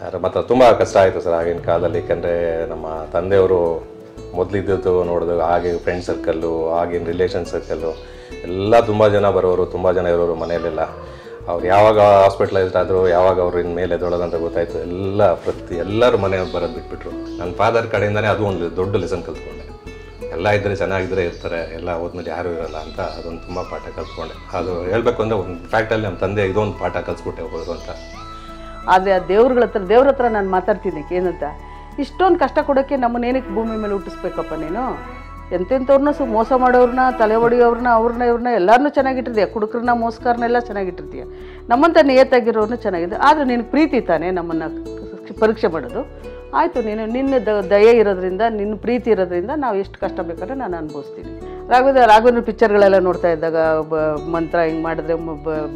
ಮತ್ತು ತುಂಬ ಕಷ್ಟ ಆಯಿತು ಸರ್ ಆಗಿನ ಕಾಲದಲ್ಲಿ. ಯಾಕೆಂದರೆ ನಮ್ಮ ತಂದೆಯವರು ಮೊದಲಿದ್ದದ್ದು ನೋಡಿದಾಗ ಹಾಗೆ ಫ್ರೆಂಡ್ ಸರ್ಕಲ್ಲು, ಆಗಿನ ರಿಲೇಷನ್ ಸರ್ಕಲ್ಲು ಎಲ್ಲ ತುಂಬ ಜನ ಬರೋರು, ತುಂಬ ಜನ ಇರೋರು ಮನೆಯಲ್ಲೆಲ್ಲ. ಅವ್ರು ಯಾವಾಗ ಹಾಸ್ಪಿಟ್ಲೈಸ್ಡ್ ಆದರು, ಯಾವಾಗ ಅವ್ರು ಇನ್ಮೇಲೆ ಎದ್ದೊಳೋದಂತ ಗೊತ್ತಾಯಿತು, ಎಲ್ಲರೂ ಮನೆಯವ್ರು ಬರೋದು ಬಿಟ್ಬಿಟ್ರು. ನನ್ನ ಫಾದರ್ ಕಡೆಯಿಂದನೇ ಅದು ಒಂದು ದೊಡ್ಡ ಲೆಸನ್ ಕಲ್ತ್ಕೊಂಡೆ. ಎಲ್ಲ ಇದ್ದರೆ ಚೆನ್ನಾಗಿದ್ದರೆ ಇರ್ತಾರೆ, ಎಲ್ಲ ಹೋದ್ಮೇಲೆ ಯಾರೂ ಇರೋಲ್ಲ ಅಂತ ಅದೊಂದು ತುಂಬ ಪಾಠ ಕಲ್ತ್ಕೊಂಡೆ. ಅದು ಹೇಳಬೇಕು ಅಂದರೆ ಒಂದು ಫ್ಯಾಕ್ಟಲ್ಲಿ ನಮ್ಮ ತಂದೆ ಇದೊಂದು ಪಾಠ ಕಲಿಸ್ಬಿಟ್ಟೆ ಹೋಗೋದು ಅಂತ. ಆದರೆ ಆ ದೇವ್ರ ಹತ್ರ ನಾನು ಮಾತಾಡ್ತೀನಿ ಏನಂತ, ಇಷ್ಟೊಂದು ಕಷ್ಟ ಕೊಡೋಕ್ಕೆ ನಮ್ಮನ್ನೇನಕ್ಕೆ ಭೂಮಿ ಮೇಲೆ ಹುಟ್ಟಿಸ್ಬೇಕಪ್ಪ ನೀನು? ಎಂತೆಂಥವ್ರನ್ನ ಮೋಸ ಮಾಡೋರನ್ನ, ತಲೆ ಹೊಡಿಯೋರನ್ನ, ಇವ್ರನ್ನ ಎಲ್ಲರನ್ನೂ ಚೆನ್ನಾಗಿಟ್ಟಿರ್ತೀಯ, ಕುಡುಕರನ್ನ ಮೋಸಕಾರನ್ನೆಲ್ಲ ಚೆನ್ನಾಗಿಟ್ಟಿರ್ತೀಯ, ನಮ್ಮಂಥ ನಿಯತ್ತಾಗಿರೋರನ್ನ ಚೆನ್ನಾಗಿದೆ. ಆದರೆ ನಿನಗೆ ಪ್ರೀತಿ ತಾನೇ ನಮ್ಮನ್ನು ಪರೀಕ್ಷೆ ಮಾಡೋದು. ಆಯಿತು, ನಿನ್ನ ದಯೆ ಇರೋದ್ರಿಂದ, ನಿನ್ನ ಪ್ರೀತಿ ಇರೋದ್ರಿಂದ ನಾವು ಎಷ್ಟು ಕಷ್ಟ ಬೇಕಾದ್ರೆ ನಾನು ಅನುಭವಿಸ್ತೀನಿ. ರಾಘವೇಂದ್ರ ಪಿಕ್ಚರ್ಗಳೆಲ್ಲ ನೋಡ್ತಾ ಇದ್ದಾಗ ಮಂತ್ರ ಹಿಂಗೆ ಮಾಡಿದ್ರೆ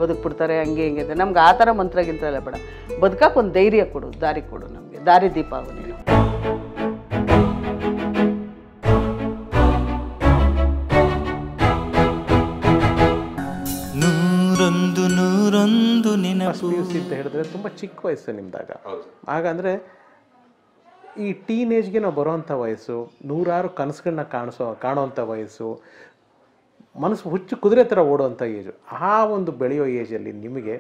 ಬದುಕ್ಬಿಡ್ತಾರೆ, ಹಂಗೆ ಹಿಂಗೆ ಇದೆ. ನಮ್ಗೆ ಆ ಥರ ಮಂತ್ರಗಿಂತ ಎಲ್ಲ ಬೇಡ, ಬದುಕಕ್ಕೆ ಒಂದು ಧೈರ್ಯ ಕೊಡು, ದಾರಿ ಕೊಡು, ನಮಗೆ ದಾರಿ ದೀಪ ಆಗು ನೀನು. ನೂರೊಂದು ನೆನಪು. PUC ಅಂತ ಹೇಳಿದ್ರೆ ತುಂಬ ಚಿಕ್ಕ ವಯಸ್ಸು ನಿಮ್ದಾಗ. ಆಗ ಅಂದರೆ ಈ ಟೀನೇಜ್ಗೆ ನಾವು ಬರೋವಂಥ ವಯಸ್ಸು, ನೂರಾರು ಕನಸುಗಳನ್ನ ಕಾಣುವಂಥ ವಯಸ್ಸು, ಮನಸ್ಸು ಹುಚ್ಚು ಕುದುರೆ ಥರ ಓಡುವಂಥ ಏಜು. ಆ ಒಂದು ಬೆಳೆಯೋ ಏಜಲ್ಲಿ ನಿಮಗೆ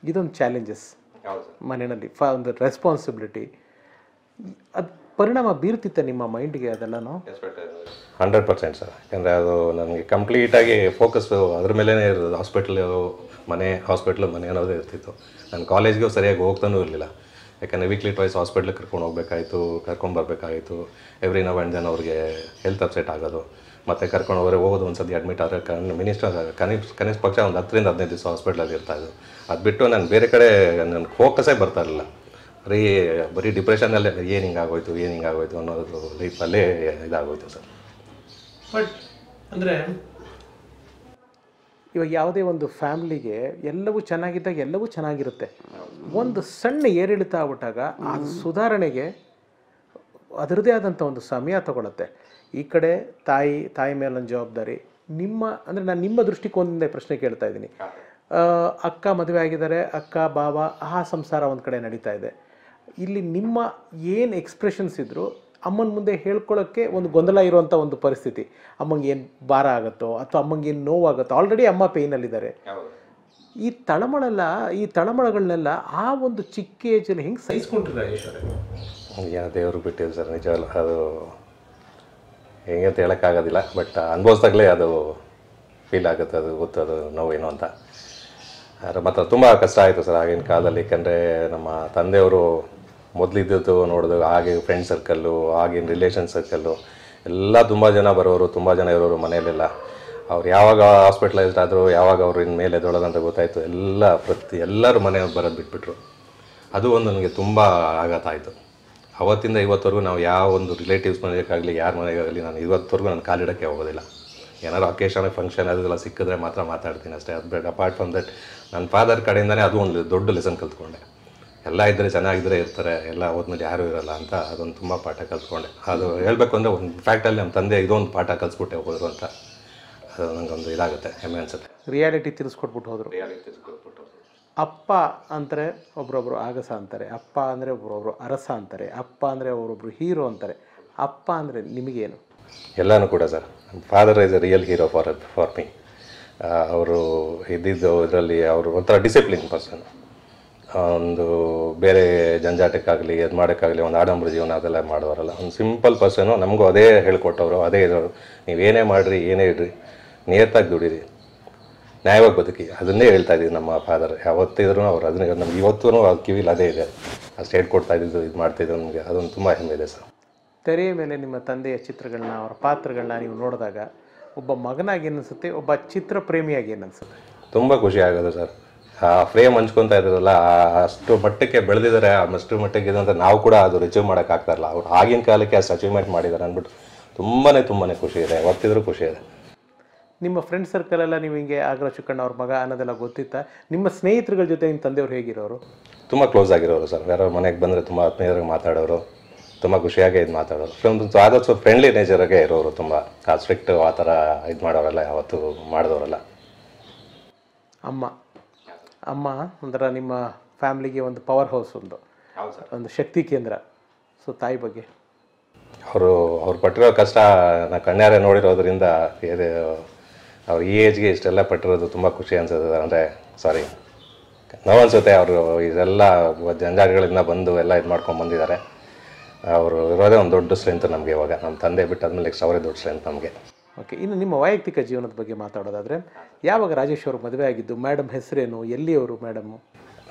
ಇದೊಂದು ಚಾಲೆಂಜಸ್ ಮನೆಯಲ್ಲಿ, ಒಂದು ರೆಸ್ಪಾನ್ಸಿಬಿಲಿಟಿ, ಅದು ಪರಿಣಾಮ ಬೀರ್ತಿತ್ತ ನಿಮ್ಮ ಮೈಂಡಿಗೆ ಅದೆಲ್ಲನೂ? 100% ಸರ್. ಯಾಕೆಂದರೆ ಅದು ನನಗೆ ಕಂಪ್ಲೀಟಾಗಿ ಫೋಕಸ್ಸು ಅದ್ರ ಮೇಲೇ ಇರೋದು. ಹಾಸ್ಪಿಟ್ಲು ಮನೆ ಅನ್ನೋದೇ ಇರ್ತಿತ್ತು. ನಾನು ಕಾಲೇಜ್ಗೂ ಸರಿಯಾಗಿ ಹೋಗ್ತಾನೂ ಇರಲಿಲ್ಲ. ಯಾಕಂದರೆ ವೀಕ್ಲಿ ಟ್ವೈಸ್ ಹಾಸ್ಪಿಟ್ಲಿಗೆ ಕರ್ಕೊಂಡು ಹೋಗ್ಬೇಕಾಯಿತು, ಕರ್ಕೊಂಬರ್ಬೇಕಾಗಿತ್ತು. ಎವ್ರಿ ನವ್ ಆ್ಯಂಡ್ ದೆನ್ ಅವ್ರಿಗೆ ಹೆಲ್ತ್ ಅಪ್ಸೆಟ್ ಆಗೋದು, ಮತ್ತು ಕರ್ಕೊಂಡು ಹೋಗೋದು. ಒಂದು ಸತಿ ಅಡ್ಮಿಟ್ ಆದರೆ ಕನಿಷ್ಠ ಪಕ್ಷ ಒಂದು 10 ರಿಂದ 15 ದಿವಸ ಹಾಸ್ಪಿಟ್ಲಲ್ಲಿ ಇರ್ತಾಯಿದ್ದು. ಅದು ಬಿಟ್ಟು ನಾನು ಬೇರೆ ಕಡೆ ನನ್ನ ಫೋಕಸ್ಸೇ ಬರ್ತಾ ಇರಲಿಲ್ಲ. ಬರೀ ಡಿಪ್ರೆಷನಲ್ಲೇ ಏನು ಹಿಂಗಾಗೋಯ್ತು ಅನ್ನೋದು ಲೈಫಲ್ಲೇ ಇದಾಗೋಯ್ತು ಸರ್. ಬಟ್ ಅಂದರೆ ಇವಾಗ ಯಾವುದೇ ಒಂದು ಫ್ಯಾಮ್ಲಿಗೆ ಎಲ್ಲವೂ ಚೆನ್ನಾಗಿದ್ದಾಗ ಎಲ್ಲವೂ ಚೆನ್ನಾಗಿರುತ್ತೆ. ಒಂದು ಸಣ್ಣ ಏರಿಳಿತ ಆಗ್ಬಿಟ್ಟಾಗ ಆ ಸುಧಾರಣೆಗೆ ಅದರದೇ ಆದಂಥ ಒಂದು ಸಮಯ ತಗೊಳುತ್ತೆ. ಈ ಕಡೆ ತಾಯಿ ಮೇಲೊಂದು ಜವಾಬ್ದಾರಿ, ನಾನು ನಿಮ್ಮ ದೃಷ್ಟಿಕೋನದಿಂದ ಪ್ರಶ್ನೆ ಕೇಳ್ತಾ ಇದ್ದೀನಿ. ಅಕ್ಕ ಮದುವೆ ಆಗಿದ್ದಾರೆ, ಅಕ್ಕ ಬಾವ ಆ ಸಂಸಾರ ಒಂದು ಕಡೆ ನಡೀತಾ ಇದೆ. ಇಲ್ಲಿ ನಿಮ್ಮ ಏನು ಎಕ್ಸ್ಪ್ರೆಷನ್ಸ್ ಇದ್ದರೂ ಅಮ್ಮನ ಮುಂದೆ ಹೇಳ್ಕೊಳ್ಳೋಕ್ಕೆ ಒಂದು ಗೊಂದಲ ಇರುವಂಥ ಒಂದು ಪರಿಸ್ಥಿತಿ. ಅಮ್ಮಂಗೆ ಏನು ಭಾರ ಆಗುತ್ತೋ ಅಥವಾ ಅಮ್ಮಂಗೆ ಏನು ನೋವಾಗುತ್ತೋ, ಆಲ್ರೆಡಿ ಅಮ್ಮ ಪೇಯ್ನಲ್ಲಿದ್ದಾರೆ. ಈ ತಳಮಳಗಳನ್ನೆಲ್ಲ ಆ ಒಂದು ಚಿಕ್ಕ ಏಜಲ್ಲಿ ಹೆಂಗೆ ಸಹಿಸ್ಕೊಂಡ್ರಿ ರಾಜೇಶ್ ಅವರೇ? ಏನೋ ದೇವರು ಬಿಟ್ಟಿದ್ದು ಸರ್, ನಿಜವಲ್ಲ. ಅದು ಹೆಂಗೆ ಅಂತ ಹೇಳೋಕ್ಕಾಗೋದಿಲ್ಲ. ಬಟ್ ಅನುಭವಿಸ್ದಾಗಲೇ ಅದು ಫೀಲ್ ಆಗುತ್ತೆ, ಅದು ಗೊತ್ತದು ನೋವೇನು ಅಂತ. ಮತ್ತು ತುಂಬ ಕಷ್ಟ ಆಯಿತು ಸರ್ ಆಗಿನ ಕಾಲದಲ್ಲಿ. ಯಾಕೆಂದರೆ ನಮ್ಮ ತಂದೆಯವರು ಮೊದಲಿದ್ದದ್ದು ನೋಡಿದಾಗ ಹಾಗೆ ಫ್ರೆಂಡ್ ಸರ್ಕಲ್ಲು, ಆಗಿನ ರಿಲೇಷನ್ ಸರ್ಕಲ್ಲು ಎಲ್ಲ ತುಂಬ ಜನ ಬರೋರು, ತುಂಬ ಜನ ಇರೋರು ಮನೆಯಲ್ಲೆಲ್ಲ. ಅವ್ರು ಯಾವಾಗ ಹಾಸ್ಪಿಟ್ಲೈಸ್ಡ್ ಆದರು, ಯಾವಾಗ ಅವ್ರು ಇನ್ಮೇಲೆ ಎದ್ದೊಳೋದಂತ ಗೊತ್ತಾಯಿತು, ಎಲ್ಲರೂ ಮನೆಯವ್ರು ಬರೋದು ಬಿಟ್ಬಿಟ್ರು. ಅದು ಒಂದು ನನಗೆ ತುಂಬ ಆಘಾತ ಆಯಿತು. ಅವತ್ತಿಂದ ಇವತ್ತವರೆಗೂ ನಾವು ಯಾವ ಒಂದು ರಿಲೇಟಿವ್ಸ್ ಮನೆಗಾಗಲಿ, ಯಾರ ಮನೆಗಾಗಲಿ ನಾನು ಇವತ್ತವರೆಗೂ ನಾನು ಕಾಲಿಡೋಕ್ಕೆ ಹೋಗೋದಿಲ್ಲ. ಏನಾದ್ರು ಅಕೇಶನ್ ಫಂಕ್ಷನ್ ಅದೆಲ್ಲ ಸಿಕ್ಕಿದ್ರೆ ಮಾತ್ರ ಮಾತಾಡ್ತೀನಿ ಅಷ್ಟೇ. ಅದು ಬೇಡ. ಅಪಾರ್ಟ್ ಫ್ರಮ್ ದಟ್ ನನ್ನ ಫಾದರ್ ಕಡೆಯಿಂದನೇ ಅದು ಒಂದು ದೊಡ್ಡ ಲೆಸನ್ ಕಲ್ತ್ಕೊಂಡೆ. ಎಲ್ಲ ಇದ್ದರೆ ಚೆನ್ನಾಗಿದ್ದರೆ ಇರ್ತಾರೆ, ಎಲ್ಲ ಹೋದ್ಮೇಲೆ ಯಾರೂ ಇರೋಲ್ಲ ಅಂತ ಅದೊಂದು ತುಂಬ ಪಾಠ ಕಲ್ತ್ಕೊಂಡೆ. ಅದು ಹೇಳಬೇಕು ಅಂದರೆ ಒಂದು ಫ್ಯಾಕ್ಟಲ್ಲಿ ನಮ್ಮ ತಂದೆ ಇದೊಂದು ಪಾಠ ಕಲಿಸ್ಬಿಟ್ಟೆ ಹೋದ್ರು ಅಂತ ಅದು ನನಗೊಂದು ಇದಾಗುತ್ತೆ, ಹೆಮ್ಮೆ ಅನಿಸುತ್ತೆ. ರಿಯಾಲಿಟಿ ತಿಳಿಸ್ಕೊಟ್ಬಿಟ್ಟು ಹೋದರು. ಅಪ್ಪ ಅಂದರೆ ಒಬ್ರೊಬ್ರು ಆಗಸ ಅಂತಾರೆ, ಅಪ್ಪ ಅಂದರೆ ಒಬ್ರೊಬ್ರು ಅರಸ ಅಂತಾರೆ, ಅಪ್ಪ ಅಂದರೆ ಒಬ್ಬೊಬ್ರು ಹೀರೋ ಅಂತಾರೆ. ಅಪ್ಪ ಅಂದರೆ ನಿಮಗೇನು? ಎಲ್ಲನೂ ಕೂಡ sir. Father is A real hero for me. ಅವರು ಇದ್ದಿದ್ದು ಇದರಲ್ಲಿ ಅವರು ಒಂಥರ ಡಿಸಿಪ್ಲಿನ್ ಪರ್ಸನ್. ಒಂದು ಬೇರೆ ಜಂಜಾಟಕ್ಕಾಗಲಿ ಅದು ಮಾಡೋಕ್ಕಾಗಲಿ ಒಂದು ಆಡಂಬರ ಜೀವನ ಅದೆಲ್ಲ ಮಾಡೋರಲ್ಲ. ಒಂದು ಸಿಂಪಲ್ ಪರ್ಸನು. ನಮಗೂ ಅದೇ ಹೇಳ್ಕೊಟ್ಟವರು, ಅದೇ ಇರೋರು. ನೀವೇನೇ ಮಾಡಿರಿ, ಏನೇ ಇಡ್ರಿ, ನಿಯತ್ತಾಗಿ ದುಡೀರಿ, ನ್ಯಾಯವಾಗಿ ಬದುಕಿ, ಅದನ್ನೇ ಹೇಳ್ತಾ ಇದ್ದೀವಿ ನಮ್ಮ ಫಾದರ್. ಯಾವತ್ತಿದ್ರು ಅವ್ರು ಅದನ್ನೇ ನಮ್ಗೆ ಇವತ್ತೂ ಅದು ಕಿವಿಲಿ ಅದೇ ಇದೆ. ಅಷ್ಟು ಹೇಳ್ಕೊಡ್ತಾ ಇದ್ದಿದ್ದು, ಇದು ಮಾಡ್ತಾಯಿದ್ದು ನಮಗೆ ಅದೊಂದು ತುಂಬ ಹೆಮ್ಮೆ ಇದೆ ಸರ್. ತೆರೆಯ ಮೇಲೆ ನಿಮ್ಮ ತಂದೆಯ ಚಿತ್ರಗಳನ್ನ, ಅವರ ಪಾತ್ರಗಳನ್ನ ನೀವು ನೋಡಿದಾಗ ಒಬ್ಬ ಮಗನಾಗಿ ಏನನ್ಸುತ್ತೆ, ಒಬ್ಬ ಚಿತ್ರ ಪ್ರೇಮಿಯಾಗಿ ಏನನ್ಸುತ್ತೆ? ತುಂಬ ಖುಷಿ ಆಗೋದು ಸರ್. ಆ ಫ್ರೇಮ್ ಹಂಚ್ಕೊತಾ ಇರೋದಲ್ಲ, ಅಷ್ಟು ಮಟ್ಟಕ್ಕೆ ಬೆಳೆದಿದ್ದಾರೆ, ಅಷ್ಟು ಮಟ್ಟಕ್ಕೆ ಇದೆ ಅಂತ ನಾವು ಕೂಡ ಅದು ಅಚೀವ್ ಮಾಡೋಕ್ಕಾಗ್ತಾಯಿಲ್ಲ. ಅವ್ರು ಆಗಿನ ಕಾಲಕ್ಕೆ ಅಷ್ಟು ಅಚೀವ್ಮೆಂಟ್ ಮಾಡಿದ್ದಾರೆ ಅಂದ್ಬಿಟ್ಟು ತುಂಬಾ ಖುಷಿ ಇದೆ, ಯಾವತ್ತಿದ್ರೂ ಖುಷಿ ಇದೆ. ನಿಮ್ಮ ಫ್ರೆಂಡ್ ಸರ್ಕಲೆಲ್ಲ ನೀವು ಹಿಂಗೆ ಆಗ್ರ ಚುಕ್ಕಣ್ಣ ಅವ್ರ ಮಗ ಅನ್ನೋದೆಲ್ಲ ಗೊತ್ತಿತ್ತಾ? ನಿಮ್ಮ ಸ್ನೇಹಿತರುಗಳ ಜೊತೆ ನಿಮ್ಮ ತಂದೆಯವ್ರು ಹೇಗಿರೋರು? ತುಂಬ ಕ್ಲೋಸ್ ಆಗಿರೋರು ಸರ್. ಯಾರೋ ಮನೆಗೆ ಬಂದರೆ ತುಂಬ ಆತ್ಮೀಯರಾಗಿ ಮಾತಾಡೋರು, ತುಂಬ ಖುಷಿಯಾಗಿ ಇದು ಮಾತಾಡೋರು. ಆದಷ್ಟು ಫ್ರೆಂಡ್ಲಿ ನೇಚರಾಗೆ ಇರೋರು. ತುಂಬ ಸ್ಟ್ರಿಕ್ಟ್ ಆ ಥರ ಇದು ಮಾಡೋರೆಲ್ಲ ಯಾವತ್ತೂ ಮಾಡಿದವರಲ್ಲ. ಅಮ್ಮ ಒಂಥರ ನಿಮ್ಮ ಫ್ಯಾಮ್ಲಿಗೆ ಒಂದು ಪವರ್ ಹೌಸ್ ಒಂದು. ಒಂದು ಶಕ್ತಿ ಕೇಂದ್ರ. ಸೊ ತಾಯಿ ಬಗ್ಗೆ ಅವ್ರು ಪಟ್ಟಿರೋ ಕಷ್ಟ ನಾ ಕಣ್ಣಾರೆ ನೋಡಿರೋದ್ರಿಂದ ಅವ್ರು ಈ ಏಜ್ಗೆ ಇಷ್ಟೆಲ್ಲ ಪಟ್ಟಿರೋದು ತುಂಬ ಖುಷಿ ಅನ್ಸುತ್ತೆ. ಅಂದರೆ ಸಾರಿ ನೋವು ಅನಿಸುತ್ತೆ. ಅವರು ಇದೆಲ್ಲ ಜಂಜಾಟಗಳಿಂದ ಬಂದು ಎಲ್ಲ ಇದು ಮಾಡ್ಕೊಂಡು ಬಂದಿದ್ದಾರೆ. ಅವರು ಇರೋದೇ ಒಂದು ದೊಡ್ಡ ಸ್ಟ್ರೆಂತ್ ನಮಗೆ. ಇವಾಗ ನಮ್ಮ ತಂದೆ ಬಿಟ್ಟಾದ್ಮೇಲೆ ನೆಕ್ಸ್ಟ್ ಅವರೇ ದೊಡ್ಡ ಸ್ಟ್ರೆಂತ್ ನಮಗೆ. ಓಕೆ, ಇನ್ನು ನಿಮ್ಮ ವೈಯಕ್ತಿಕ ಜೀವನದ ಬಗ್ಗೆ ಮಾತಾಡೋದಾದರೆ, ಯಾವಾಗ ರಾಜೇಶ್ ಅವರು ಮದುವೆ ಆಗಿದ್ದು, ಮೇಡಮ್ ಹೆಸರೇನು, ಎಲ್ಲಿಯವರು ಮೇಡಮ್ಮು?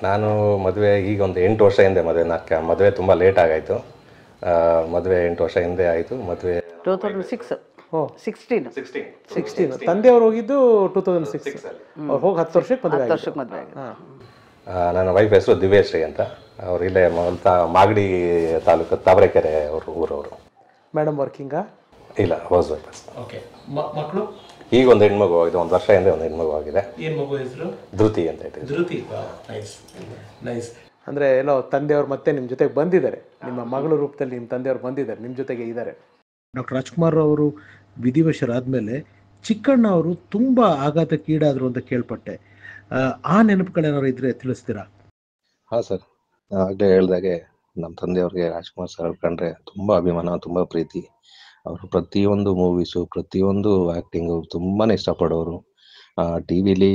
ನಾನು ಮದುವೆ ಈಗ ಒಂದು 8 ವರ್ಷ ಹಿಂದೆ ಮದುವೆ ತುಂಬ ಲೇಟ್ ಆಗಾಯಿತು. ಮದುವೆ 8 ವರ್ಷ ಹಿಂದೆ ಆಯಿತು. ಮದುವೆ 2006. ಓ 16. ತಂದೆಯವರು ಹೋಗಿದ್ದು 2006. ಅವ್ರು ಹೋಗಿ 10 ವರ್ಷಕ್ಕೆ ಮದುವೆ 10 ವರ್ಷಕ್ಕೆ ಮದುವೆ ಆಗಿದೆ. ನನ್ನ ವೈಫ್ ಹೆಸರು ದಿವ್ಯಶ್ರೀ ಅಂತ. ಅವ್ರು ಇಲ್ಲೇ ಮಾಗಡಿ ತಾಲೂಕು ತಾವರೆಕೆರೆ ಊರವರು. ಮೇಡಮ್ ವರ್ಕಿಂಗಾ? ಇಲ್ಲ, ಹೌಸ್ ವೈಫ್. ಓಕೆ. ಮಕ್ಕಳು? ಈಗ ಒಂದು ಹೆಣ್ಮಗು ಆಗಿದೆ. 1 ವರ್ಷ ಹಿಂದೆ ಒಂದು ಹೆಣ್ಮಗು ಆಗಿದೆ. ಏನು ಮಗು ಹೆಸರು? ಧೃತಿ ಅಂತ ಹೇಳಿ. ಧೃತಿ. ನೈಸ್. ಅಂದರೆ ಎಲ್ಲೋ ತಂದೆಯವರು ಮತ್ತೆ ನಿಮ್ಮ ಜೊತೆಗೆ ಬಂದಿದ್ದಾರೆ, ನಿಮ್ಮ ಮಗಳ ರೂಪದಲ್ಲಿ ನಿಮ್ಮ ತಂದೆಯವರು ಬಂದಿದ್ದಾರೆ, ನಿಮ್ಮ ಜೊತೆಗೆ ಇದ್ದಾರೆ. ಡಾಕ್ಟರ್ ರಾಜ್ಕುಮಾರ್ ಅವರು ವಿಧಿವಶರಾದಮೇಲೆ ಚಿಕ್ಕಣ್ಣ ಅವರು ತುಂಬ ಆಘಾತಕ್ಕೀಡಾದರು ಅಂತ ಕೇಳ್ಪಟ್ಟೆ. ಆ ನೆನಪುಗಳೇನಾದ್ರು ಇದ್ರೆ ತಿಳಿಸ್ತೀರಾ? ಹಾಂ ಸರ್, ಆಗಲೇ ಹೇಳ್ದಾಗೆ ನಮ್ಮ ತಂದೆಯವ್ರಿಗೆ ರಾಜ್ಕುಮಾರ್ ಸರ್ ಕಂಡ್ರೆ ತುಂಬ ಅಭಿಮಾನ, ತುಂಬ ಪ್ರೀತಿ. ಅವರು ಪ್ರತಿಯೊಂದು ಮೂವೀಸು, ಪ್ರತಿಯೊಂದು ಆ್ಯಕ್ಟಿಂಗು ತುಂಬಾ ಇಷ್ಟಪಡೋರು. ಟಿ ವಿಲಿ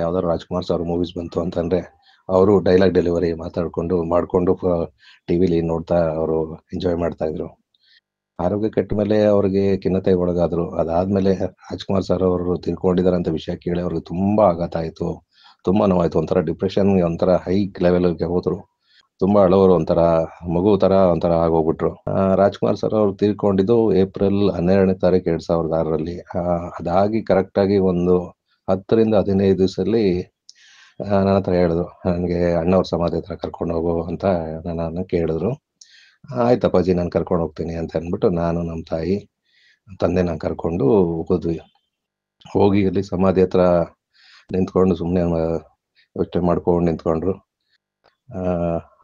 ಯಾವ್ದಾದ್ರು ರಾಜ್ಕುಮಾರ್ ಸರ್ ಮೂವೀಸ್ ಬಂತು ಅಂತಂದರೆ ಅವರು ಡೈಲಾಗ್ ಡೆಲಿವರಿ ಮಾಡಿಕೊಂಡು ಟಿ ವಿಲಿ ನೋಡ್ತಾ ಅವರು ಎಂಜಾಯ್ ಮಾಡ್ತಾಯಿದ್ರು. ಆರೋಗ್ಯ ಕೆಟ್ಟ ಮೇಲೆ ಅವ್ರಿಗೆ ಖಿನ್ನತೆಗೆ ಒಳಗಾದರು. ಅದಾದಮೇಲೆ ರಾಜ್ಕುಮಾರ್ ಸರ್ ಅವರು ತಿಳ್ಕೊಂಡಿದ್ದಾರೆ ಅಂತ ವಿಷಯ ಕೇಳಿ ಅವ್ರಿಗೆ ತುಂಬ ಆಘಾತ ಆಯಿತು, ತುಂಬ ನೋವಾಯಿತು. ಒಂಥರ ಡಿಪ್ರೆಷನ್ಗೆ ಒಂಥರ ಹೈ ಲೆವೆಲ್ಗೆ ಹೋದರು. ತುಂಬ ಅಳೋರು, ಒಂಥರ ಮಗು ಥರ ಒಂಥರ ಆಗೋಗ್ಬಿಟ್ರು. ರಾಜ್ಕುಮಾರ್ ಸರ್ ಅವರು ತೀರ್ಕೊಂಡಿದ್ದು ಏಪ್ರಿಲ್ 12ನೇ ತಾರೀಕು 2006ರಲ್ಲಿ. ಅದಾಗಿ ಕರೆಕ್ಟಾಗಿ ಒಂದು 10 ರಿಂದ 15 ದಿವಸದಲ್ಲಿ ನನ್ನ ಹತ್ರ ಹೇಳಿದ್ರು, ನನಗೆ ಅಣ್ಣವ್ರ ಸಮಾಧಿ ಹತ್ರ ಕರ್ಕೊಂಡು ಹೋಗು ಅಂತ ನನ್ನನ್ನು ಕೇಳಿದ್ರು. ಆಯ್ತಪ್ಪಾಜಿ, ನಾನು ಕರ್ಕೊಂಡು ಹೋಗ್ತೀನಿ ಅಂತ ಅಂದ್ಬಿಟ್ಟು ನಾನು, ನಮ್ಮ ತಾಯಿ, ತಂದೆ ನಾನು ಕರ್ಕೊಂಡು ಹೋದ್ವಿ. ಹೋಗಿ ಅಲ್ಲಿ ಸಮಾಧಿ ಹತ್ರ ನಿಂತ್ಕೊಂಡು ಸುಮ್ಮನೆ ಯೋಚನೆ ಮಾಡ್ಕೊಂಡು ನಿಂತ್ಕೊಂಡ್ರು.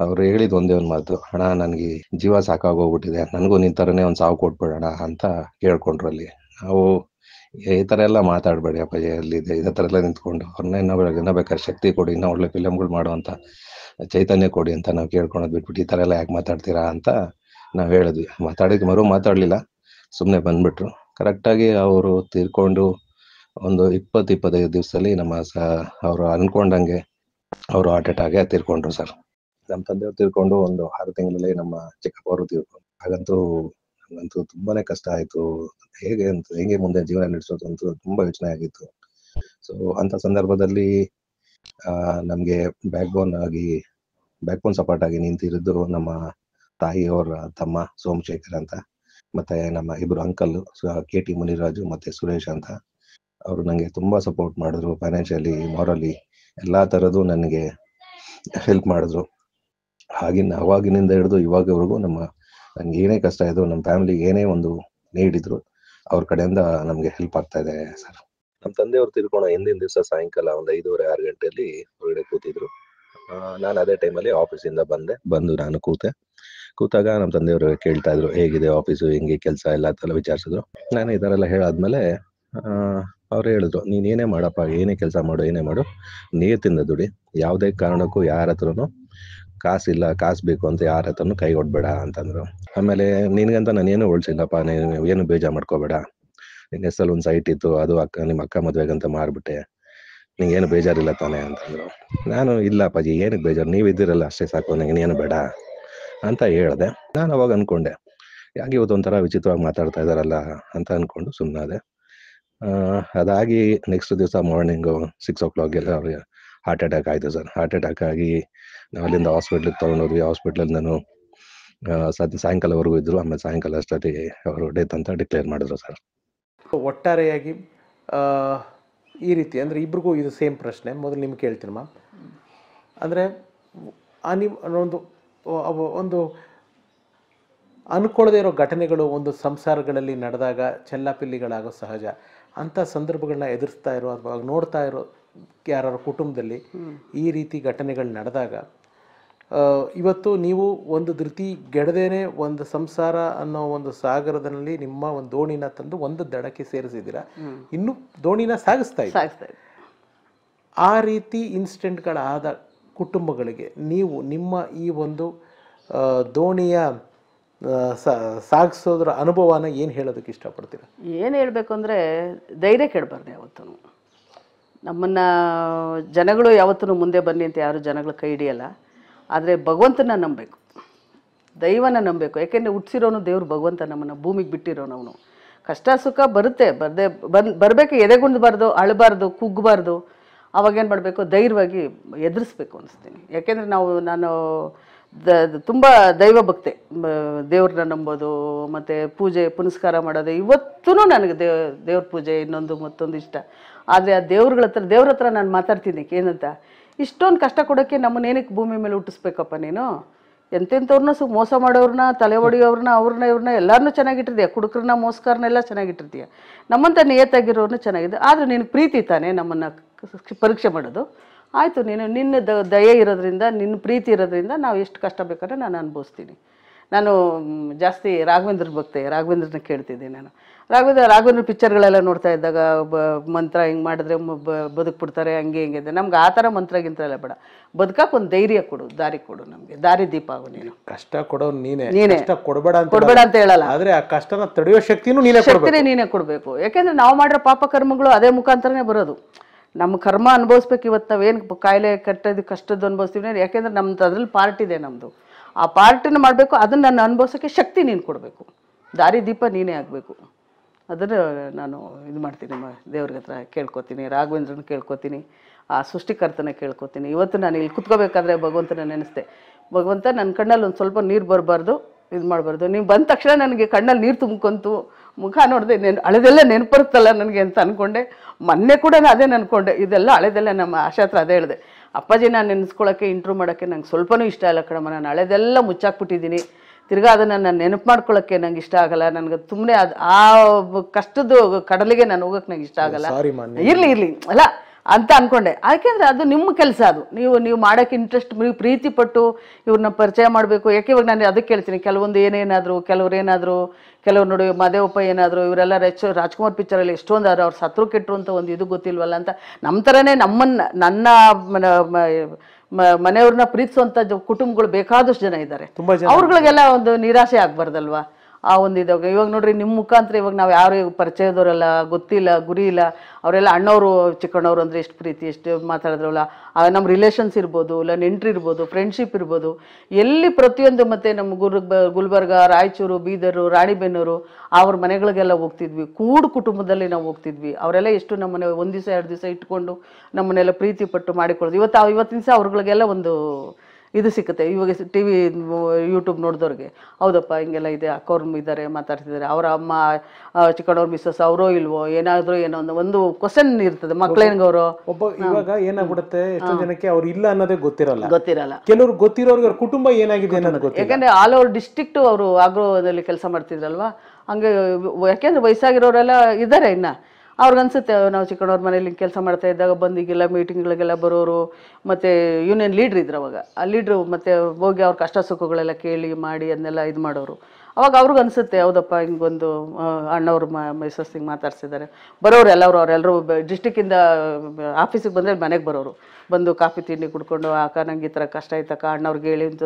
ಅವ್ರು ಹೇಳಿದ ಒಂದೇ ಒಂದು ಮಾತು, ಅಣ್ಣ ನನಗೆ ಜೀವ ಸಾಕಾಗೋಗ್ಬಿಟ್ಟಿದೆ, ನನಗೂ ನಿನ್ನ ಥರನೇ ಒಂದು ಸಾವು ಕೊಟ್ಬಿಡೋಣ ಅಂತ ಕೇಳ್ಕೊಂಡ್ರು. ಅಲ್ಲಿ ನಾವು ಈ ಥರ ಎಲ್ಲ ಮಾತಾಡಬೇಡಿ ಅಪ್ಪಾಜಿ, ಅಲ್ಲಿದೆ ಇದೇ ಥರ ಎಲ್ಲ ನಿಂತ್ಕೊಂಡು ಅವ್ರನ್ನ ಇನ್ನೂ ಬೇಕಾದ್ರೆ ಶಕ್ತಿ ಕೊಡಿ, ಇನ್ನೂ ಒಳ್ಳೆ ಫಿಲಮ್ಗಳು ಮಾಡುವಂಥ ಚೈತನ್ಯ ಕೊಡಿ ಅಂತ ನಾವು ಕೇಳ್ಕೊಳೋದು ಬಿಟ್ಬಿಟ್ಟು ಈ ಥರ ಎಲ್ಲ ಯಾಕೆ ಮಾತಾಡ್ತೀರಾ ಅಂತ ನಾವು ಹೇಳಿದ್ವಿ. ಮಾತಾಡಲಿಲ್ಲ, ಸುಮ್ಮನೆ ಬಂದ್ಬಿಟ್ರು. ಕರೆಕ್ಟಾಗಿ ಅವರು ತೀರ್ಕೊಂಡು ಒಂದು 20-25 ದಿವಸದಲ್ಲಿ ಅವರು ಅಂದ್ಕೊಂಡಂಗೆ ಅವರು ಹಾರ್ಟ್ ಅಟ್ಯಾಗೆ ತೀರ್ಕೊಂಡ್ರು ಸರ್. ನಮ್ಮ ತಂದೆಯವ್ರು ತೀರ್ಕೊಂಡು ಒಂದು 6 ತಿಂಗಳಲ್ಲಿ ನಮ್ಮ ಚಿಕ್ಕಪ್ಪ ಅವರು ತೀರ್ಕೊಂಡು. ಹಾಗಂತೂ ತುಂಬಾನೇ ಕಷ್ಟ ಆಯಿತು. ಹೇಗೆ ಮುಂದೆ ಜೀವನ ನಡೆಸೋದು ಅಂತ ತುಂಬ ಯೋಚನೆ ಆಗಿತ್ತು. ಸೊ ಅಂಥ ಸಂದರ್ಭದಲ್ಲಿ ನಮಗೆ ಬ್ಯಾಕ್ ಬೋನ್ ಸಪೋರ್ಟ್ ಆಗಿ ನಿಂತಿರೋದು ನಮ್ಮ ತಾಯಿಯವರ ತಮ್ಮ ಸೋಮಶೇಖರ್ ಅಂತ, ಮತ್ತೆ ನಮ್ಮ ಇಬ್ಬರು ಅಂಕಲ್ KT ಮುನಿರಾಜು ಮತ್ತೆ ಸುರೇಶ್ ಅಂತ. ಅವರು ನನಗೆ ತುಂಬ ಸಪೋರ್ಟ್ ಮಾಡಿದ್ರು, ಫೈನಾನ್ಷಿಯಲಿ, ಮಾರಲಿ, ಎಲ್ಲ ಥರದ್ದು ನನಗೆ ಹೆಲ್ಪ್ ಮಾಡಿದ್ರು. ಅವಾಗಿನಿಂದ ಹಿಡಿದು ಇವಾಗವರೆಗೂ ನನಗೆ ಏನೇ ಕಷ್ಟ ಇದ್ರು, ನಮ್ಮ ಫ್ಯಾಮಿಲಿಗೆ ಏನೇ ಒಂದು ನೀಡಿದ್ರು, ಅವ್ರ ಕಡೆಯಿಂದ ನಮಗೆ ಹೆಲ್ಪ್ ಆಗ್ತಾ ಇದೆ ಸರ್. ನಮ್ಮ ತಂದೆಯವ್ರು ತಿಳ್ಕೊಳ್ಳೋ ಹಿಂದಿನ ದಿವಸ ಸಾಯಂಕಾಲ ಒಂದು 5:30-6 ಗಂಟೆಯಲ್ಲಿ ಹೊರಗಡೆ ಕೂತಿದ್ರು. ನಾನು ಅದೇ ಟೈಮಲ್ಲಿ ಆಫೀಸಿಂದ ಬಂದು ನಾನು ಕೂತಾಗ ನಮ್ಮ ತಂದೆಯವರು ಕೇಳ್ತಾ ಇದ್ರು, ಹೇಗಿದೆ ಆಫೀಸು, ಹೆಂಗೆ ಕೆಲಸ ಎಲ್ಲ ವಿಚಾರಿಸಿದ್ರು. ನಾನು ಈ ಥರ ಎಲ್ಲ ಹೇಳಾದ್ಮೇಲೆ ಅವ್ರು ಹೇಳಿದ್ರು, ನೀನು ಏನೇ ಮಾಡಪ್ಪ, ಏನೇ ಕೆಲಸ ಮಾಡು, ನೀತಿಂದ ದುಡಿ, ಯಾವುದೇ ಕಾರಣಕ್ಕೂ ಯಾರ ಹತ್ರನೂ ಕಾಸು ಬೇಕು ಅಂತ ಯಾರ ಹತ್ರನೂ ಕೈ ಕೊಡಬೇಡ ಅಂತಂದರು. ಆಮೇಲೆ ನಿನಗಂತ ನಾನೇನು ಉಳಿಸಿಲ್ಲಪ್ಪ, ನೀನು ಏನು ಬೇಜಾರು ಮಾಡ್ಕೋಬೇಡ, ನಿನ್ನ ಹೆಸರಲ್ಲಿ ಒಂದು ಸೈಟ್ ಇತ್ತು, ಅದು ನಿಮ್ಮ ಅಕ್ಕ ಮದುವೆಗಂತ ಮಾರ್ಬಿಟ್ಟೆ, ನಿಂಗೇನು ಬೇಜಾರಿಲ್ಲ ತಾನೆ ಅಂತಂದರು. ನಾನು ಇಲ್ಲ ಅಪ್ಪಾಜಿ, ಏನಕ್ಕೆ ಬೇಜಾರು, ನೀವು ಇದ್ದೀರಲ್ಲ ಅಷ್ಟೇ ಸಾಕು, ನನಗೇನು ಬೇಡ ಅಂತ ಹೇಳಿದೆ. ನಾನು ಅವಾಗ ಅಂದ್ಕೊಂಡೆ, ಯಾಕೆ ಇವತ್ತು ಒಂಥರ ವಿಚಿತ್ರವಾಗಿ ಮಾತಾಡ್ತಾ ಇದ್ದಾರಲ್ಲ ಅಂತ ಅಂದ್ಕೊಂಡು ಸುಮ್ಮನಾದೆ. ಅದಾಗಿ ನೆಕ್ಸ್ಟ್ ದಿವಸ ಮಾರ್ನಿಂಗು 6 o'clock ಅವ್ರಿಗೆ ಹಾರ್ಟ್ ಅಟ್ಯಾಕ್ ಆಯಿತು ಸರ್. ಹಾರ್ಟ್ ಅಟ್ಯಾಕ್ ಆಗಿ ನಾವು ಅಲ್ಲಿಂದ ಹಾಸ್ಪಿಟ್ಲಿಗೆ ತೊಗೊಂಡೋದ್ವಿ. ಹಾಸ್ಪಿಟ್ಲಲ್ಲಿ ನಾನು ಸಾಯಂಕಾಲವರೆಗೂ ಇದ್ದರು. ಆಮೇಲೆ ಸಾಯಂಕಾಲ ಅಷ್ಟೊತ್ತಿಗೆ ಅವರು ಡೆತ್ ಅಂತ ಡಿಕ್ಲೇರ್ ಮಾಡಿದ್ರು ಸರ್. ಒಟ್ಟಾರೆಯಾಗಿ ಈ ರೀತಿ ಅಂದರೆ ಇಬ್ರಿಗೂ ಇದು ಸೇಮ್ ಪ್ರಶ್ನೆ. ಮೊದಲು ನಿಮ್ಗೆ ಕೇಳ್ತೀನಮ್ಮ. ಅಂದರೆ ಒಂದು ಅಂದ್ಕೊಳ್ಳದೇ ಇರೋ ಘಟನೆಗಳು ಒಂದು ಸಂಸಾರಗಳಲ್ಲಿ ನಡೆದಾಗ ಚೆಲ್ಲಾಪಿಲ್ಲಿಗಳಾಗೋ ಸಹಜ. ಅಂಥ ಸಂದರ್ಭಗಳನ್ನ ಎದುರಿಸ್ತಾ ಇರೋ ಅಥವಾ ನೋಡ್ತಾ ಇರೋ ಯಾರು ಕುಟುಂಬದಲ್ಲಿ ಈ ರೀತಿ ಘಟನೆಗಳು ನಡೆದಾಗ ಇವತ್ತು ನೀವು ಒಂದು ಧೃತಿ ಗೆಡದೇನೆ ಒಂದು ಸಂಸಾರ ಅನ್ನೋ ಒಂದು ಸಾಗರದಲ್ಲಿ ನಿಮ್ಮ ಒಂದು ದೋಣಿನ ತಂದು ಒಂದು ದಡಕ್ಕೆ ಸೇರಿಸಿದ್ದೀರಾ, ಇನ್ನು ದೋಣಿನ ಸಾಗಿಸ್ತಾ ಇದ್ದೀರಾ. ಆ ರೀತಿ ಇನ್ಸಿಡೆಂಟ್ಗಳಾದ ಕುಟುಂಬಗಳಿಗೆ ನೀವು ನಿಮ್ಮ ಈ ಒಂದು ದೋಣಿಯ ಸಾಗಿಸೋದ್ರ ಅನುಭವನ ಏನು ಹೇಳೋದಕ್ಕೆ ಇಷ್ಟಪಡ್ತೀರಾ? ಏನು ಹೇಳಬೇಕು ಅಂದರೆ ಧೈರ್ಯ ಕೆಡಬಾರ್ದು ಯಾವತ್ತೂ. ನಮ್ಮನ್ನು ಜನಗಳು ಯಾವತ್ತೂ ಮುಂದೆ ಬನ್ನಿ ಅಂತ ಯಾರು ಜನಗಳು ಕೈ ಹಿಡಿಯಲ್ಲ. ಆದರೆ ಭಗವಂತನ ನಂಬಬೇಕು, ದೈವನ ನಂಬಬೇಕು. ಯಾಕೆಂದರೆ ಹುಟ್ಟಿಸಿರೋನು ದೇವ್ರು ಭಗವಂತ, ನಮ್ಮನ್ನು ಭೂಮಿಗೆ ಬಿಟ್ಟಿರೋನವನು. ಕಷ್ಟ ಸುಖ ಬರುತ್ತೆ, ಬರಬೇಕು, ಎದೆಗುಂದಬಾರ್ದು, ಅಳಬಾರ್ದು, ಕುಗ್ಗಬಾರ್ದು. ಅವಾಗೇನು ಮಾಡಬೇಕು, ಧೈರ್ಯವಾಗಿ ಎದುರಿಸ್ಬೇಕು ಅನಿಸ್ತೀನಿ. ಯಾಕೆಂದರೆ ನಾನು ತುಂಬ ದೈವ ಭಕ್ತೆ, ದೇವ್ರನ್ನ ನಂಬೋದು ಮತ್ತು ಪೂಜೆ ಪುನಸ್ಕಾರ ಮಾಡೋದು ಇವತ್ತೂ ನನಗೆ ದೇವ್ರ ಪೂಜೆ ಇನ್ನೊಂದು ಮತ್ತೊಂದು ಇಷ್ಟ. ಆದರೆ ಆ ದೇವ್ರ ಹತ್ರ ನಾನು ಮಾತಾಡ್ತೀನಿ ಏನಂತ, ಇಷ್ಟೊಂದು ಕಷ್ಟ ಕೊಡೋಕ್ಕೆ ನಮ್ಮನ್ನೇನಕ್ಕೆ ಭೂಮಿ ಮೇಲೆ ಹುಟ್ಟಿಸ್ಬೇಕಪ್ಪ ನೀನು? ಎಂತೆಂಥವ್ರನ್ನ ಮೋಸ ಮಾಡೋರನ್ನ, ತಲೆ ಹೊಡಿಯೋರನ್ನ, ಇವ್ರನ್ನ ಎಲ್ಲರನ್ನೂ ಚೆನ್ನಾಗಿಟ್ಟಿರ್ತೀಯ, ಕುಡುಕರನ್ನ ಮೋಸಕಾರನ್ನೆಲ್ಲ ಚೆನ್ನಾಗಿಟ್ಟಿರ್ತೀಯ, ನಮ್ಮಂಥ ನಿಯತ್ತಾಗಿರೋರನ್ನ ಚೆನ್ನಾಗಿದೆ. ಆದರೆ ನಿನಗೆ ಪ್ರೀತಿ ತಾನೇ ನಮ್ಮನ್ನು ಪರೀಕ್ಷೆ ಮಾಡೋದು. ಆಯಿತು, ನಿನ್ನ ದಯೆ ಇರೋದ್ರಿಂದ, ನಿನ್ನ ಪ್ರೀತಿ ಇರೋದ್ರಿಂದ ನಾವು ಎಷ್ಟು ಕಷ್ಟ ಬೇಕಾದ್ರೆ ನಾನು ಅನುಭವಿಸ್ತೀನಿ. ನಾನು ಜಾಸ್ತಿ ರಾಘವೇಂದ್ರ ಭಕ್ತೆ, ರಾಘವೇಂದ್ರನ ಕೇಳ್ತಿದ್ದೆ ನಾನು. ರಾಘವೇಂದ್ರ ಪಿಕ್ಚರ್ಗಳೆಲ್ಲ ನೋಡ್ತಾ ಇದ್ದಾಗ ಮಂತ್ರ ಹಿಂಗೆ ಮಾಡಿದ್ರೆ ಬದುಕ್ಬಿಡ್ತಾರೆ, ಹಂಗೆ ಹಿಂಗೆ ಇದೆ. ನಮ್ಗೆ ಆ ಥರ ಮಂತ್ರಗಿಂತ ಎಲ್ಲ ಬೇಡ, ಬದುಕಕ್ಕೆ ಒಂದು ಧೈರ್ಯ ಕೊಡು, ದಾರಿ ಕೊಡು, ನಮಗೆ ದಾರಿ ದೀಪ ಆಗು ನೀನು. ಕಷ್ಟ ಕೊಡೋ ನೀನೇ, ಕಷ್ಟ ಕೊಡಬೇಡ ಅಂತ ಹೇಳಲ್ಲ, ಆದರೆ ಆ ಕಷ್ಟನ ತಡೆಯೋ ಶಕ್ತಿನೂ ನೀನೇ ಕೊಡಬೇಕು. ಯಾಕೆಂದರೆ ನಾವು ಮಾಡಿರೋ ಪಾಪ ಕರ್ಮಗಳು ಅದೇ ಮುಖಾಂತರನೇ ಬರೋದು. ನಮ್ಮ ಕರ್ಮ ಅನುಭವಿಸ್ಬೇಕು. ಇವತ್ತು ನಾವೇನು ಕಾಯಿಲೆ ಕಷ್ಟದ್ದು ಅನುಭವಿಸ್ತೀವಿ, ಯಾಕೆಂದರೆ ನಮ್ದು ಅದ್ರಲ್ಲಿ ಪಾರ್ಟ್ ಇದೆ ನಮ್ಮದು. ಆ ಪಾರ್ಟನ್ನು ಮಾಡಬೇಕು, ಅದನ್ನು ನಾನು ಅನುಭವಿಸೋಕ್ಕೆ ಶಕ್ತಿ ನೀನು ಕೊಡಬೇಕು, ದಾರಿ ದೀಪ ನೀನೇ ಆಗಬೇಕು. ಅದನ್ನು ನಾನು ಇದು ಮಾಡ್ತೀನಿ, ದೇವ್ರಿಗೆ ಹತ್ರ ಕೇಳ್ಕೊತೀನಿ, ರಾಘವೇಂದ್ರನ ಕೇಳ್ಕೊತೀನಿ, ಆ ಸೃಷ್ಟಿಕರ್ತನ ಕೇಳ್ಕೊತೀನಿ. ಇವತ್ತು ನಾನು ಇಲ್ಲಿ ಕುತ್ಕೋಬೇಕಾದ್ರೆ ಭಗವಂತನ ನೆನೆಸ್ದೆ, ಭಗವಂತ ನನ್ನ ಕಣ್ಣಲ್ಲಿ ಒಂದು ಸ್ವಲ್ಪ ನೀರು ಬರಬಾರ್ದು, ಇದು ಮಾಡಬಾರ್ದು. ನೀವು ಬಂದ ತಕ್ಷಣ ನನಗೆ ಕಣ್ಣಲ್ಲಿ ನೀರು ತುಂಬ್ಕೊಂತು, ಮುಖ ನೋಡಿದೆ, ಹಳೆದೆಲ್ಲ ನೆನಪರುತ್ತಲ್ಲ ನನಗೆ ಅಂತ ಅಂದ್ಕೊಂಡೆ. ಮೊನ್ನೆ ಕೂಡ ಅದೇ ಅಂದ್ಕೊಂಡೆ, ಇದೆಲ್ಲ ಹಳೆದೆಲ್ಲ ನಮ್ಮ ಆಶಾ ಹತ್ರ ಅದೇ ಹೇಳಿದೆ, ಅಪ್ಪಾಜಿ ನಾನು ನೆನೆಸ್ಕೊಳ್ಳೋಕ್ಕೆ ಇಂಟ್ರೂವ್ ಮಾಡೋಕ್ಕೆ ನಂಗೆ ಸ್ವಲ್ಪನೂ ಇಷ್ಟ ಇಲ್ಲ ಕಣಮ್ಮ, ನಾನು ಹಳೆದೆಲ್ಲ ಮುಚ್ಚಾಕ್ಬಿಟ್ಟಿದ್ದೀನಿ, ತಿರ್ಗಾ ಅದನ್ನು ನಾನು ನೆನಪು ಮಾಡ್ಕೊಳ್ಳೋಕ್ಕೆ ನಂಗೆ ಇಷ್ಟ ಆಗಲ್ಲ, ನನಗೆ ಸುಮ್ಮನೆ ಅದು ಆ ಕಷ್ಟದ ಕಡಲಿಗೆ ನಾನು ಹೋಗೋಕ್ಕೆ ನಂಗೆ ಇಷ್ಟ ಆಗಲ್ಲ, ಇರಲಿ ಅಲ್ಲ ಅಂತ ಅಂದ್ಕೊಂಡೆ. ಯಾಕೆಂದರೆ ಅದು ನಿಮ್ಮ ಕೆಲಸ, ಅದು ನೀವು ಮಾಡೋಕ್ಕೆ ಇಂಟ್ರೆಸ್ಟ್, ನೀವು ಪ್ರೀತಿ ಪಟ್ಟು ಇವ್ರನ್ನ ಪರಿಚಯ ಮಾಡಬೇಕು. ಯಾಕೆ ಇವಾಗ ನಾನು ಅದಕ್ಕೆ ಹೇಳ್ತೀನಿ, ಕೆಲವೊಂದು ಕೆಲವ್ರು ನೋಡಿ ಮದೇವಪ್ಪ ಏನಾದರೂ, ಇವರೆಲ್ಲ ರಾಜ್ಕುಮಾರ್ ಪಿಕ್ಚರಲ್ಲಿ ಎಷ್ಟೊಂದು ಅವ್ರು ಸತ್ರು ಕೆಟ್ಟರು ಅಂತ ಒಂದು ಇದು ಗೊತ್ತಿಲ್ವಲ್ಲ ಅಂತ. ನಮ್ಮ ಥರನೇ ನನ್ನ ಮನೆಯವ್ರನ್ನ ಪ್ರೀತಿಸುವಂಥ ಕುಟುಂಬಗಳು ಬೇಕಾದಷ್ಟು ಜನ ಇದ್ದಾರೆ. ಅವ್ರುಗಳಿಗೆಲ್ಲ ಒಂದು ನಿರಾಸೆ ಆಗ್ಬಾರ್ದಲ್ವಾ ಆ ಒಂದು ಇವಾಗ ನೋಡ್ರಿ, ನಿಮ್ಮ ಮುಖಾಂತರ ಇವಾಗ ನಾವು ಯಾರು ಪರಿಚಯದವರೆಲ್ಲ, ಗೊತ್ತಿಲ್ಲ, ಗುರಿ ಇಲ್ಲ, ಅವರೆಲ್ಲ ಅಣ್ಣವರು ಚಿಕ್ಕಣ್ಣವರು ಅಂದರೆ ಎಷ್ಟು ಪ್ರೀತಿ, ಎಷ್ಟು ಮಾತಾಡಿದ್ರಲ್ಲ, ನಮ್ಮ ರಿಲೇಷನ್ಸ್ ಇರ್ಬೋದು, ಇಲ್ಲ ನೆಂಟ್ರು ಇರ್ಬೋದು, ಫ್ರೆಂಡ್ಶಿಪ್ ಇರ್ಬೋದು, ಎಲ್ಲಿ ಪ್ರತಿಯೊಂದು. ಮತ್ತು ನಮ್ಮ ಗುಲ್ಬರ್ಗ, ರಾಯಚೂರು, ಬೀದರು, ರಾಣಿಬೆನ್ನೂರು ಅವ್ರ ಮನೆಗಳಿಗೆಲ್ಲ ಹೋಗ್ತಿದ್ವಿ, ಕುಟುಂಬದಲ್ಲಿ ನಾವು ಹೋಗ್ತಿದ್ವಿ. ಅವರೆಲ್ಲ ಎಷ್ಟು ನಮ್ಮನೆ 1 ದಿವಸ 2 ದಿವಸ ಇಟ್ಕೊಂಡು ನಮ್ಮನ್ನೆಲ್ಲ ಪ್ರೀತಿ ಪಟ್ಟು ಮಾಡಿಕೊಳ್ಳೋದು. ಇವತ್ತಿನ ದಿವಸ ಅವ್ರುಗಳಿಗೆಲ್ಲ ಒಂದು ಇದು ಸಿಕ್ಕುತ್ತೆ. ಇವಾಗ TV ಯೂಟ್ಯೂಬ್ ನೋಡಿದವ್ರಿಗೆ, ಹೌದಪ್ಪ ಹಿಂಗೆಲ್ಲ ಇದೆ, ಅಕ್ಕವ್ರು ಇದ್ದಾರೆ, ಮಾತಾಡ್ತಿದ್ದಾರೆ, ಅವರ ಅಮ್ಮ ಚಿಕ್ಕಣ್ಣವ್ರ ಮಿಸ್ಸಸ್ ಅವರೋ ಇಲ್ವೋ, ಏನಾದರೂ ಏನೋ ಒಂದು ಕ್ವಶನ್ ಇರ್ತದೆ ಮಕ್ಳೇನ್ಗವರು. ಇವಾಗ ಏನಾಗ್ಬಿಡುತ್ತೆ, ಎಷ್ಟೋ ಜನಕ್ಕೆ ಅವ್ರು ಇಲ್ಲ ಅನ್ನೋದೇ ಗೊತ್ತಿರಲ್ಲ. ಕೆಲವ್ರು ಗೊತ್ತಿರೋರ್ಗೆ ಅವ್ರ ಕುಟುಂಬ ಏನಾಗಿದೆ ಅನ್ನೋದು ಗೊತ್ತಿಲ್ಲ. ಯಾಕಂದ್ರೆ ಆಲ್ ಓವರ್ ಡಿಸ್ಟ್ರಿಕ್ಟು ಅವರು ಆಗ್ರೋದಲ್ಲಿ ಕೆಲಸ ಮಾಡ್ತಿದ್ರಲ್ವಾ, ಹಂಗೆ. ಯಾಕೆಂದ್ರೆ ವಯಸ್ಸಾಗಿರೋರೆಲ್ಲ ಇದ್ದಾರೆ ಇನ್ನು, ಅವ್ರಿಗನ್ಸುತ್ತೆ ನಾವು ಚಿಕ್ಕಣ್ಣವ್ರ ಮನೇಲಿ ಕೆಲಸ ಮಾಡ್ತಾ ಇದ್ದಾಗ ಬಂದಿಗೆಲ್ಲ ಮೀಟಿಂಗ್ಗಳಿಗೆಲ್ಲ ಬರೋರು. ಮತ್ತು ಯೂನಿಯನ್ ಲೀಡ್ರ್ ಇದ್ರು ಅವಾಗ, ಆ ಲೀಡ್ರು ಮತ್ತು ಹೋಗಿ ಅವ್ರ ಕಷ್ಟ ಸುಖಗಳೆಲ್ಲ ಕೇಳಿ ಮಾಡಿ ಅದನ್ನೆಲ್ಲ ಇದು ಮಾಡೋರು. ಅವಾಗ ಅವ್ರಿಗೆ ಅನಿಸುತ್ತೆ, ಹೌದಪ್ಪ ಹಿಂಗೊಂದು ಅಣ್ಣವ್ರು ಮಿಸ್ಸಸ್ ಹಿಂಗೆ ಮಾತಾಡ್ಸಿದ್ದಾರೆ. ಬರೋರು ಅವರೆಲ್ಲರೂ ಡಿಸ್ಟಿಕ್ಕಿಂದ ಆಫೀಸಿಗೆ ಬಂದರೆ ಮನೆಗೆ ಬರೋರು, ಬಂದು ಕಾಫಿ ತಿಂಡಿ ಕುಡ್ಕೊಂಡು, ಅಕ್ಕ ನಂಗೆ ಈ ಥರ ಕಷ್ಟ ಆಯ್ತಕ್ಕ, ಅಣ್ಣವ್ರಿಗೆ ಹೇಳಿ ಅಂತ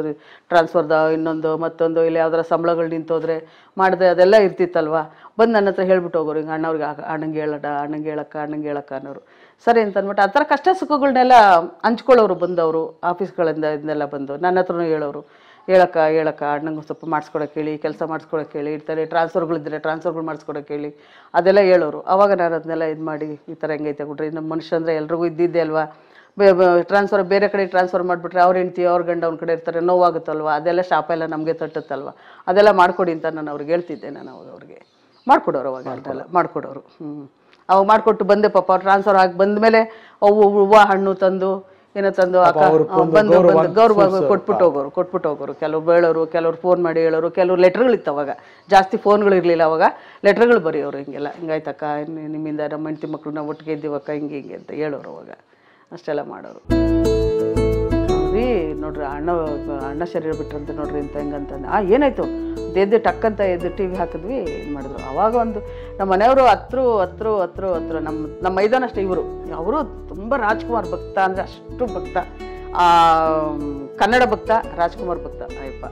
ಟ್ರಾನ್ಸ್ಫರ್ದ ಇನ್ನೊಂದು ಮತ್ತೊಂದು, ಇಲ್ಲಿ ಯಾವ್ದಾರ ಸಂಬಳಗಳು ನಿಂತೋದ್ರೆ ಮಾಡಿದ್ರೆ ಅದೆಲ್ಲ ಇರ್ತಿತ್ತಲ್ವ. ಬಂದು ನನ್ನ ಹತ್ರ ಹೇಳ್ಬಿಟ್ಟು ಹೋಗೋರು, ಹಿಂಗೆ ಅಣ್ಣವ್ರಿಗೆ ಅಣ್ಣಂಗೆ ಹೇಳಕ್ಕ ಅನ್ನೋರು. ಸರಿ ಅಂತ ಅಂದ್ಬಿಟ್ಟು ಆ ಥರ ಕಷ್ಟ ಸುಖಗಳನ್ನೆಲ್ಲ ಹಂಚ್ಕೊಳ್ಳೋರು ಬಂದವರು, ಆಫೀಸ್ಗಳಿಂದ ಇದನ್ನೆಲ್ಲ ಬಂದು ನನ್ನ ಹತ್ರನೂ ಹೇಳೋರು, ಹೇಳಕ್ಕ ಅಣ್ಣಂಗೆ ಸ್ವಲ್ಪ ಮಾಡಿಸ್ಕೊಡೋಕೆ ಹೇಳಿ, ಕೆಲಸ ಮಾಡಿಸ್ಕೊಡೋಕೆ ಹೇಳಿ, ಇರ್ತಾರೆ ಟ್ರಾನ್ಸ್ಫರ್ಗಳಿದ್ದರೆ ಟ್ರಾನ್ಸ್ಫರ್ಗಳು ಮಾಡಿಸ್ಕೊಡೋಕೆ ಹೇಳಿ, ಅದೆಲ್ಲ ಹೇಳೋರು. ಆವಾಗ ನಾನು ಅದನ್ನೆಲ್ಲ ಇದು ಮಾಡಿ, ಈ ಥರ ಹೆಂಗೈತೆ ಕೊಡ್ರಿ, ನಮ್ಮ ಮನುಷ್ಯ ಅಂದರೆ ಎಲ್ರಿಗೂ ಇದ್ದಿದ್ದೆ ಅಲ್ವಾ, ಟ್ರಾನ್ಸ್ಫರ್ ಬೇರೆ ಕಡೆ ಟ್ರಾನ್ಸ್ಫರ್ ಮಾಡಿಬಿಟ್ರೆ ಅವ್ರ ಹೆಂಡ್ತಿ ಅವ್ರ ಗಂಡ ಅವ್ನ ಕಡೆ ಇರ್ತಾರೆ, ನೋವಾಗುತ್ತಲ್ವ, ಅದೆಲ್ಲ ಶಾಪೆಲ್ಲ ನಮಗೆ ತಟ್ಟುತ್ತಲ್ವ, ಅದೆಲ್ಲ ಮಾಡಿಕೊಡಿ ಅಂತ ನಾನು ಅವ್ರಿಗೆ ಹೇಳ್ತಿದ್ದೆ. ನಾನು ಅವಾಗ ಅವ್ರಿಗೆ ಮಾಡಿಕೊಡೋರು, ಅವಾಗ ಅದೆಲ್ಲ ಮಾಡಿಕೊಡೋರು. ಅವಾಗ ಮಾಡಿಕೊಟ್ಟು ಬಂದೆ. ಪಾಪ ಅವ್ರು ಟ್ರಾನ್ಸ್ಫರ್ ಆಗಿ ಬಂದಮೇಲೆ ಹೂವು ಹಣ್ಣು ತಂದು ಏನೋ ತಂದು ಬಂದು ಗೌರವ ಕೊಟ್ಬಿಟ್ಟು ಹೋಗೋರು. ಕೆಲವ್ರು ಬೇಳೋರು, ಕೆಲವ್ರು ಫೋನ್ ಮಾಡಿ ಹೇಳೋರು, ಕೆಲವ್ರು ಲೆಟ್ರ್ಗಳಿತ್ತು. ಅವಾಗ ಜಾಸ್ತಿ ಫೋನ್ಗಳು ಇರಲಿಲ್ಲ, ಅವಾಗ ಲೆಟ್ರ್ಗಳು ಬರೆಯೋರು. ಹಿಂಗೆಲ್ಲ ಹಿಂಗಾಯ್ತಕ್ಕ, ನಿಮ್ಮಿಂದ ನಮ್ಮ ಹೆಂಡತಿ ಮಕ್ಕಳು ನಾವು ಒಟ್ಟಿಗೆ ಇದ್ದೀವಕ್ಕ, ಹಿಂಗೆ ಅಂತ ಹೇಳೋರು. ಅವಾಗ ಅಷ್ಟೆಲ್ಲ ಮಾಡೋರು. ನೋಡ್ರಿ ಅಣ್ಣ ಶರೀರ ಬಿಟ್ರಂತ ನೋಡ್ರಿ ಅಂತ ಹೆಂಗಂತಂದು ಏನಾಯ್ತು ಎದ್ದು ಟಕ್ಕಂತ ಎದ್ದು TV ಹಾಕಿದ್ವಿ, ಇದು ಮಾಡಿದ್ರು. ಅವಾಗ ಒಂದು ನಮ್ಮ ಮನೆಯವರು ಹತ್ರ ನಮ್ಮ ಮೈದಾನಷ್ಟೇ ಇವರು ತುಂಬ ರಾಜ್ಕುಮಾರ್ ಭಕ್ತ, ಅಂದರೆ ಅಷ್ಟು ಭಕ್ತ, ಕನ್ನಡ ಭಕ್ತ, ರಾಜ್ಕುಮಾರ್ ಭಕ್ತ. ಅಯ್ಯಪ್ಪ